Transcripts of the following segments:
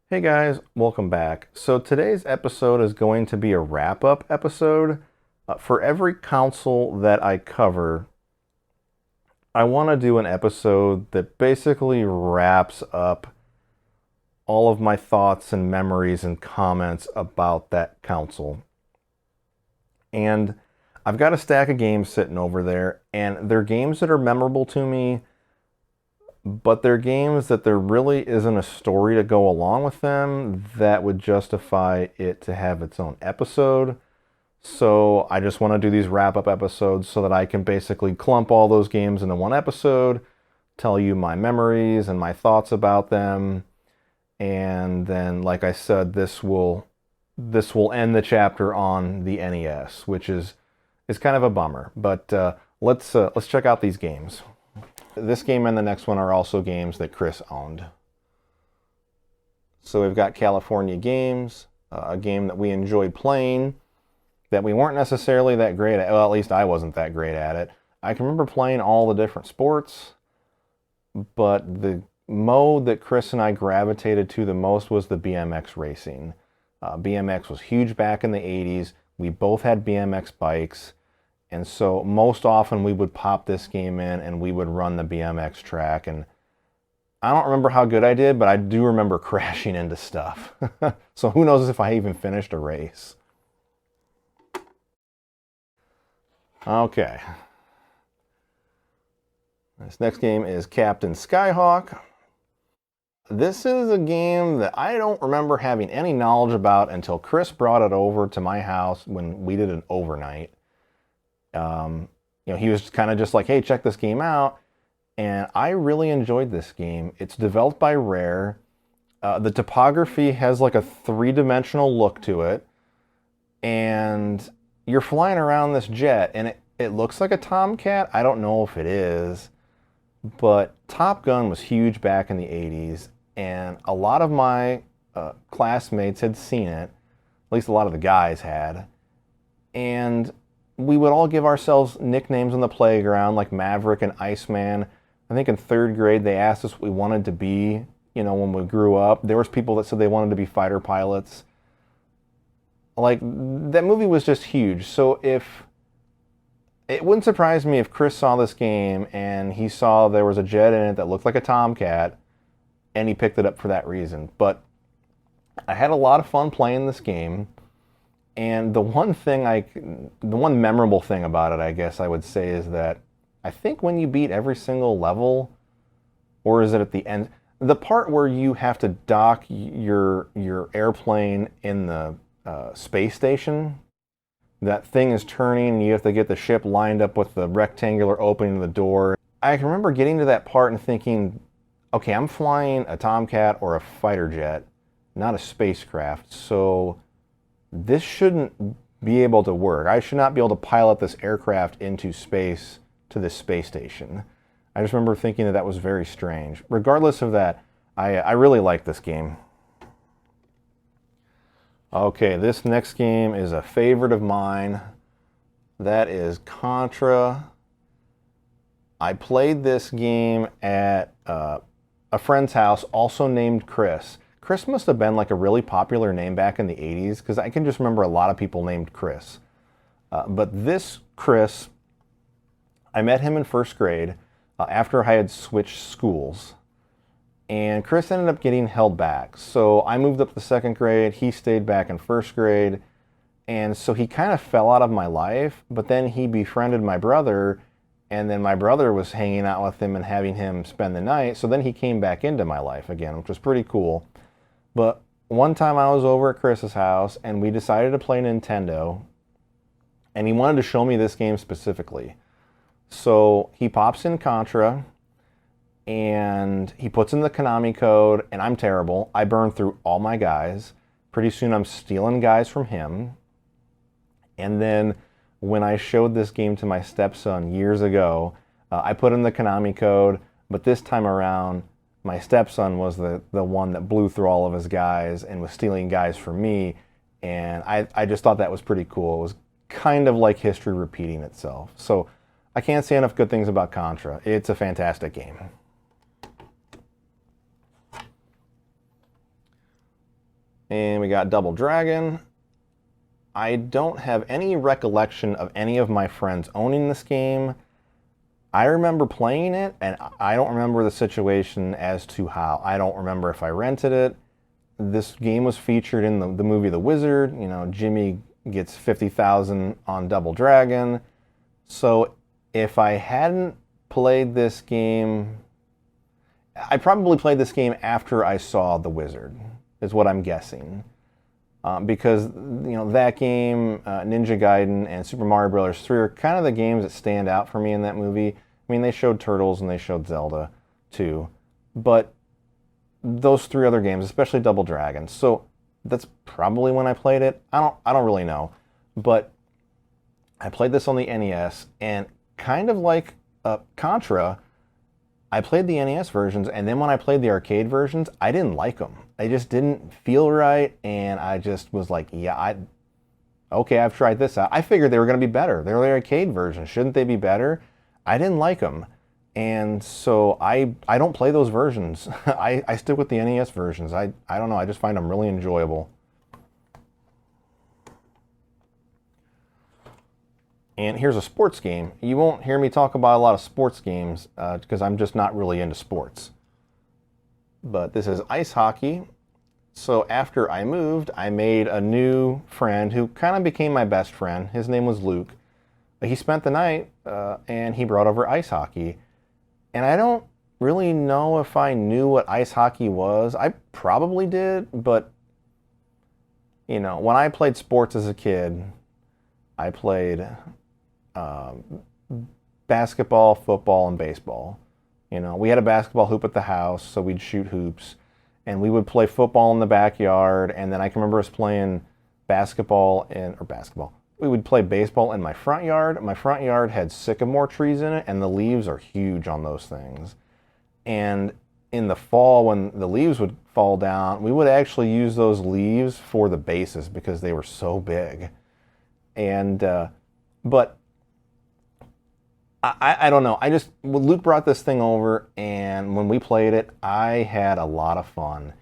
Hey guys, welcome back. So today's episode is going to be a wrap-up episode. For every console that I cover, I want to do an episode that basically wraps up all of my thoughts and memories and comments about that console. And I've got a stack of games sitting over there, and they're games that are memorable to me, but they're games that there really isn't a story to go along with them that would justify it to have its own episode. So I just want to do these wrap-up episodes so that I can basically clump all those games into one episode, tell you my memories and my thoughts about them, and then, like I said, this will end the chapter on the NES, which is kind of a bummer. But let's check out these games. This game and the next one are also games that Chris owned. So we've got California Games, a game that we enjoyed playing, that we weren't necessarily that great at. Well, at least I wasn't that great at it. I can remember playing all the different sports, but the mode that Chris and I gravitated to the most was the BMX racing. BMX was huge back in the 80s. We both had BMX bikes. And so most often we would pop this game in and we would run the BMX track. And I don't remember how good I did, but I do remember crashing into stuff. So who knows if I even finished a race. Okay. This next game is Captain Skyhawk. This is a game that I don't remember having any knowledge about until Chris brought it over to my house when we did an overnight. He was kind of just like, hey, check this game out. And I really enjoyed this game. It's developed by Rare. The topography has like a three-dimensional look to it. And you're flying around this jet, and it looks like a Tomcat. I don't know if it is. But Top Gun was huge back in the 80s. And a lot of my classmates had seen it. At least a lot of the guys had. And we would all give ourselves nicknames on the playground, like Maverick and Iceman. I think in third grade they asked us what we wanted to be, when we grew up. There was people that said they wanted to be fighter pilots. Like, that movie was just huge. So it wouldn't surprise me if Chris saw this game and he saw there was a jet in it that looked like a Tomcat, and he picked it up for that reason. But I had a lot of fun playing this game. And the one memorable thing about it, I guess I would say, is that I think when you beat every single level, or is it at the end, the part where you have to dock your airplane in the space station, that thing is turning and you have to get the ship lined up with the rectangular opening of the door. I can remember getting to that part and thinking, okay, I'm flying a Tomcat or a fighter jet, not a spacecraft, so this shouldn't be able to work. I should not be able to pilot this aircraft into space to this space station. I just remember thinking that was very strange. Regardless of that, I really like this game. Okay, this next game is a favorite of mine. That is Contra. I played this game at a friend's house, also named Chris. Chris must have been like a really popular name back in the 80s, because I can just remember a lot of people named Chris. But this Chris, I met him in first grade after I had switched schools. And Chris ended up getting held back. So I moved up to second grade, he stayed back in first grade. And so he kind of fell out of my life, but then he befriended my brother, and then my brother was hanging out with him and having him spend the night. So then he came back into my life again, which was pretty cool. But one time I was over at Chris's house and we decided to play Nintendo, and he wanted to show me this game specifically. So he pops in Contra and he puts in the Konami code, and I'm terrible. I burn through all my guys. Pretty soon I'm stealing guys from him. And then when I showed this game to my stepson years ago, I put in the Konami code, but this time around my stepson was the one that blew through all of his guys and was stealing guys from me, and I just thought that was pretty cool. It was kind of like history repeating itself. So I can't say enough good things about Contra. It's a fantastic game. And we got Double Dragon. I don't have any recollection of any of my friends owning this game. I remember playing it, and I don't remember the situation as to how. I don't remember if I rented it. This game was featured in the movie The Wizard. You know, Jimmy gets 50,000 on Double Dragon. So if I hadn't played this game, I probably played this game after I saw The Wizard, is what I'm guessing. Because that game, Ninja Gaiden, and Super Mario Bros. 3 are kind of the games that stand out for me in that movie. I mean, they showed Turtles and they showed Zelda too, but those 3 other games, especially Double Dragon. So that's probably when I played it. I don't really know, but I played this on the NES, and kind of like Contra, I played the NES versions, and then when I played the arcade versions, I didn't like them. They just didn't feel right, and I just was like, yeah, okay, I've tried this out. I figured they were going to be better. They're the arcade versions. Shouldn't they be better? I didn't like them, and so I don't play those versions. I stick with the NES versions. I don't know. I just find them really enjoyable. And here's a sports game. You won't hear me talk about a lot of sports games because I'm just not really into sports. But this is ice hockey. So after I moved, I made a new friend who kind of became my best friend. His name was Luke. He spent the night and he brought over ice hockey. And I don't really know if I knew what ice hockey was. I probably did, but when I played sports as a kid, I played basketball, football, and baseball. We had a basketball hoop at the house, so we'd shoot hoops, and we would play football in the backyard. And then I can remember us playing basketball. We would play baseball in my front yard. My front yard had sycamore trees in it, and the leaves are huge on those things. And in the fall, when the leaves would fall down, we would actually use those leaves for the bases because they were so big. And but I don't know. Luke brought this thing over, and when we played it, I had a lot of fun.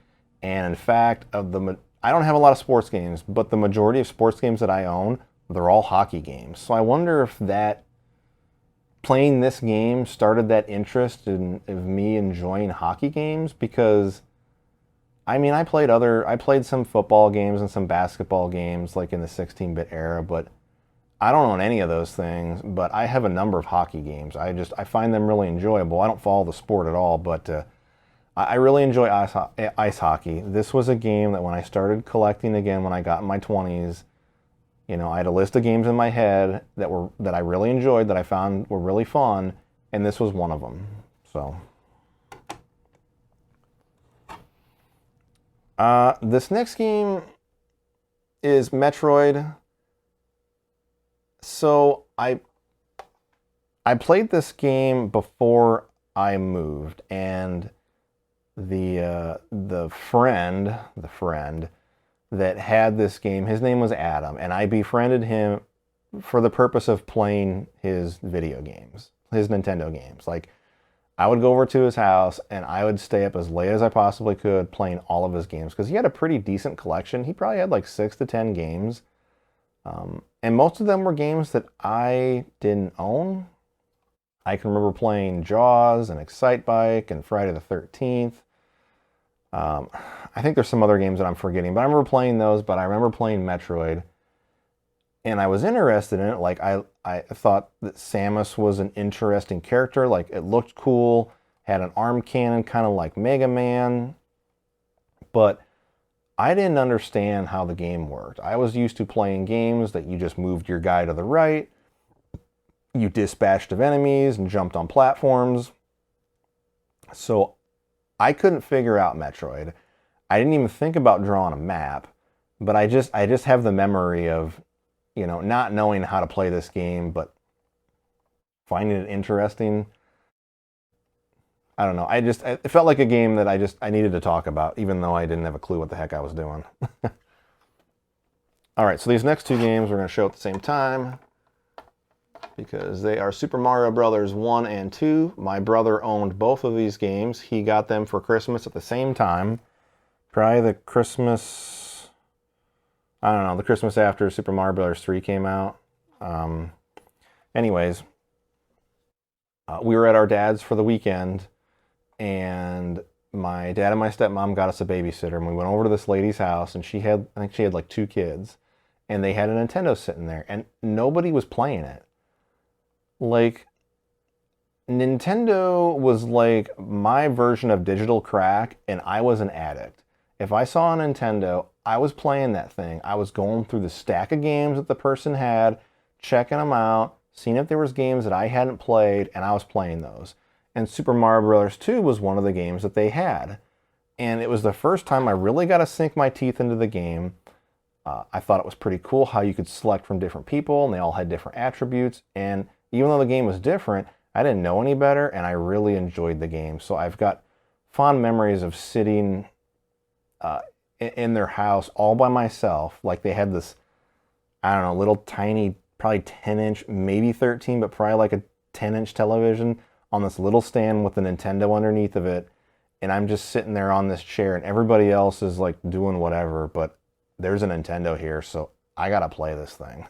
And in fact, I don't have a lot of sports games, but the majority of sports games that I own, they're all hockey games. So I wonder if playing this game started that interest in me enjoying hockey games, because I played some football games and some basketball games like in the 16-bit era, but I don't own any of those things. But I have a number of hockey games. I find them really enjoyable. I don't follow the sport at all, but I really enjoy ice hockey. This was a game that when I started collecting again, when I got in my 20s, I had a list of games in my head that I really enjoyed, that I found were really fun, and this was one of them. So this next game is Metroid. So I played this game before I moved, and the friend that had this game, his name was Adam, and I befriended him for the purpose of playing his video games, his Nintendo games. Like, I would go over to his house and I would stay up as late as I possibly could playing all of his games, because he had a pretty decent collection. He probably had like 6 to 10 games. And most of them were games that I didn't own. I can remember playing Jaws and Excitebike and Friday the 13th. I think there's some other games that I'm forgetting, but I remember playing those. But I remember playing Metroid, and I was interested in it. Like, I thought that Samus was an interesting character. Like, it looked cool, had an arm cannon, kind of like Mega Man. But I didn't understand how the game worked. I was used to playing games that you just moved your guy to the right, you dispatched of enemies and jumped on platforms. So I couldn't figure out Metroid. I didn't even think about drawing a map, but I just have the memory of, not knowing how to play this game, but finding it interesting. I don't know. It felt like a game that I needed to talk about, even though I didn't have a clue what the heck I was doing. All right, so these next 2 games we're going to show at the same time, because they are Super Mario Bros. 1 and 2. My brother owned both of these games. He got them for Christmas at the same time. Probably the Christmas I don't know, the Christmas after Super Mario Bros. 3 came out. Um, anyways, we were at our dad's for the weekend, and my dad and my stepmom got us a babysitter, and we went over to this lady's house, and I think she had like 2 kids, and they had a Nintendo sitting there, and nobody was playing it. Like, Nintendo was like my version of digital crack, and I was an addict. If I saw a Nintendo, I was playing that thing. I was going through the stack of games that the person had, checking them out, seeing if there was games that I hadn't played, and I was playing those. And Super Mario Bros. 2 was one of the games that they had. And it was the first time I really got to sink my teeth into the game. I thought it was pretty cool how you could select from different people, and they all had different attributes. And even though the game was different, I didn't know any better, and I really enjoyed the game. So I've got fond memories of sitting in their house all by myself. Like, they had this, I don't know, little tiny, probably 10-inch, maybe 13, but probably like a 10-inch television on this little stand with the Nintendo underneath of it. And I'm just sitting there on this chair, and everybody else is like doing whatever, but there's a Nintendo here, so I gotta play this thing.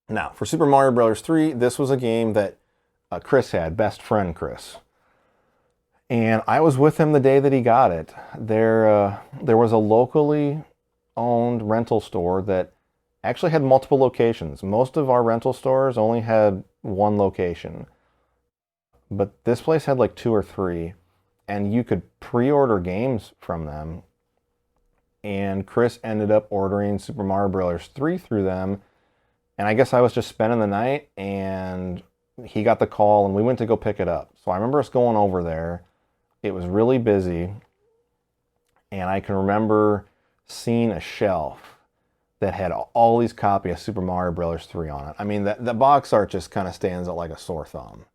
Now, for Super Mario Bros. 3, this was a game that Chris had, best friend Chris. And I was with him the day that he got it. There was a locally owned rental store that actually had multiple locations. Most of our rental stores only had one location. But this place had like 2 or 3. And you could pre-order games from them. And Chris ended up ordering Super Mario Bros. 3 through them. And I guess I was just spending the night, and he got the call, and we went to go pick it up. So I remember us going over there. It was really busy, and I can remember seeing a shelf that had all these copies of Super Mario Bros. 3 on it. I mean, the box art just kind of stands out like a sore thumb.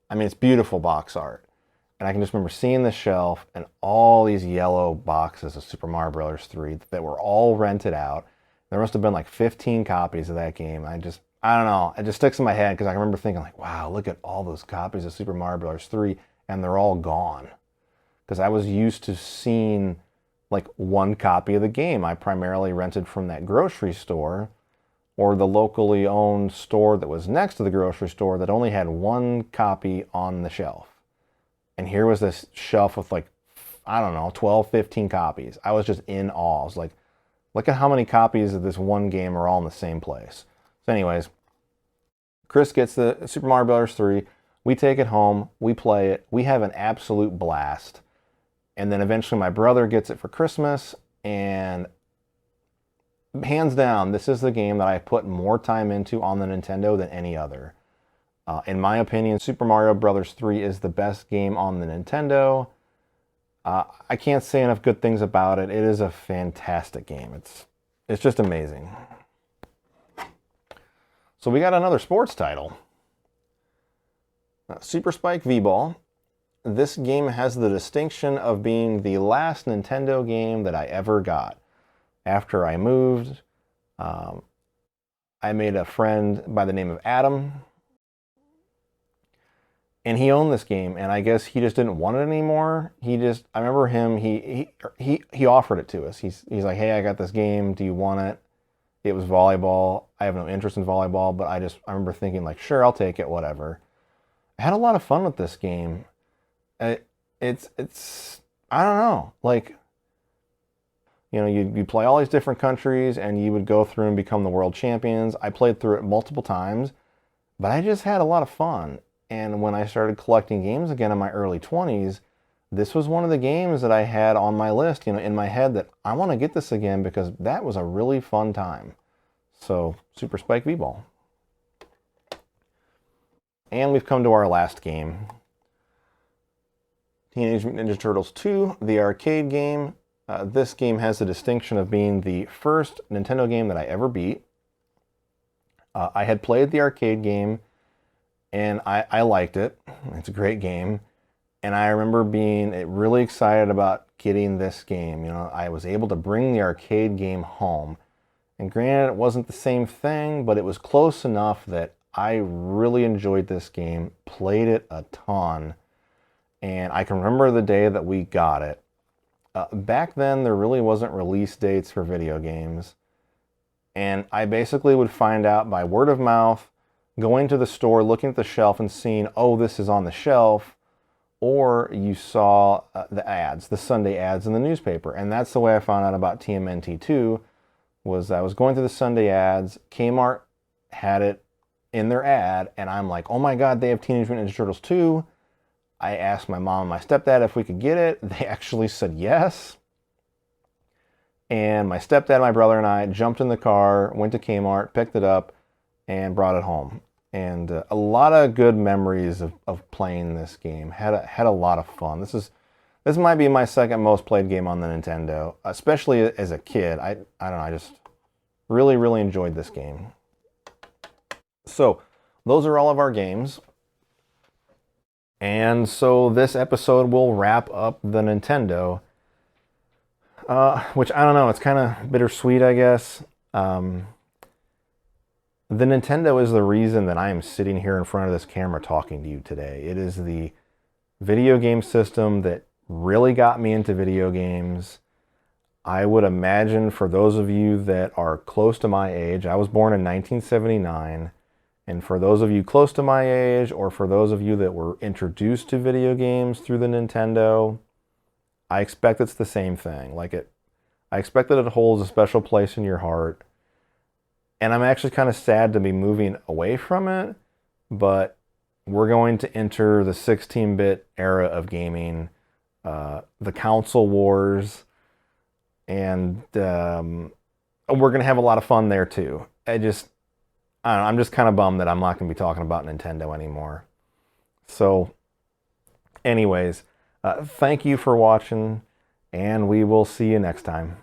I mean, it's beautiful box art. And I can just remember seeing the shelf and all these yellow boxes of Super Mario Bros. 3 that were all rented out. There must have been like 15 copies of that game. I don't know. It just sticks in my head because I remember thinking like, wow, look at all those copies of Super Mario Bros. 3, and they're all gone. Because I was used to seeing like one copy of the game. I primarily rented from that grocery store or the locally owned store that was next to the grocery store that only had one copy on the shelf. And here was this shelf with like, I don't know, 12, 15 copies. I was just in awe. I was like, look at how many copies of this one game are all in the same place. So anyways, Chris gets the Super Mario Bros. 3. We take it home. We play it. We have an absolute blast. And then eventually my brother gets it for Christmas. And hands down, this is the game that I put more time into on the Nintendo than any other. In my opinion, Super Mario Bros. 3 is the best game on the Nintendo. I can't say enough good things about it. It is a fantastic game. It's just amazing. So we got another sports title. Super Spike V-Ball. This game has the distinction of being the last Nintendo game that I ever got. After I moved, I made a friend by the name of Adam. And he owned this game, and I guess he just didn't want it anymore. I remember him, he offered it to us. He's like, hey, I got this game, do you want it? It was volleyball. I have no interest in volleyball, but I remember thinking like, sure, I'll take it, whatever. I had a lot of fun with this game. It's I don't know, like, you know, you play all these different countries, and you would go through and become the world champions. I played through it multiple times, but I just had a lot of fun. And when I started collecting games again in my early 20s, this was one of the games that I had on my list, you know, in my head that I want to get this again because that was a really fun time. So, Super Spike V-Ball. And we've come to our last game. Teenage Mutant Ninja Turtles 2, the arcade game. This game has the distinction of being the first Nintendo game that I ever beat. I had played the arcade game, and I liked it. It's a great game. And I remember being really excited about getting this game. You know, I was able to bring the arcade game home. And granted, it wasn't the same thing, but it was close enough that I really enjoyed this game, played it a ton. And I can remember the day that we got it. Back then, there really wasn't release dates for video games. And I basically would find out by word of mouth, going to the store, looking at the shelf and seeing, oh, this is on the shelf. Or you saw the ads, the Sunday ads in the newspaper. And that's the way I found out about TMNT2, was I was going through the Sunday ads, Kmart had it in their ad, and I'm like, oh my God, they have Teenage Mutant Ninja Turtles 2. I asked my mom and my stepdad if we could get it. They actually said yes. And my stepdad, my brother, and I jumped in the car, went to Kmart, picked it up, and brought it home. And a lot of good memories of playing this game. Had a lot of fun. This might be my second most played game on the Nintendo, especially as a kid. I don't know, I just really, really enjoyed this game. So those are all of our games. And so this episode will wrap up the Nintendo, which I don't know, it's kind of bittersweet, I guess. The Nintendo is the reason that I am sitting here in front of this camera talking to you today. It is the video game system that really got me into video games. I would imagine for those of you that are close to my age, I was born in 1979, and for those of you close to my age, or for those of you that were introduced to video games through the Nintendo, I expect it's the same thing. I expect that it holds a special place in your heart. And I'm actually kind of sad to be moving away from it, but we're going to enter the 16-bit era of gaming, the console wars, and we're going to have a lot of fun there too. I don't know, I'm just kind of bummed that I'm not going to be talking about Nintendo anymore. So anyways, thank you for watching, and we will see you next time.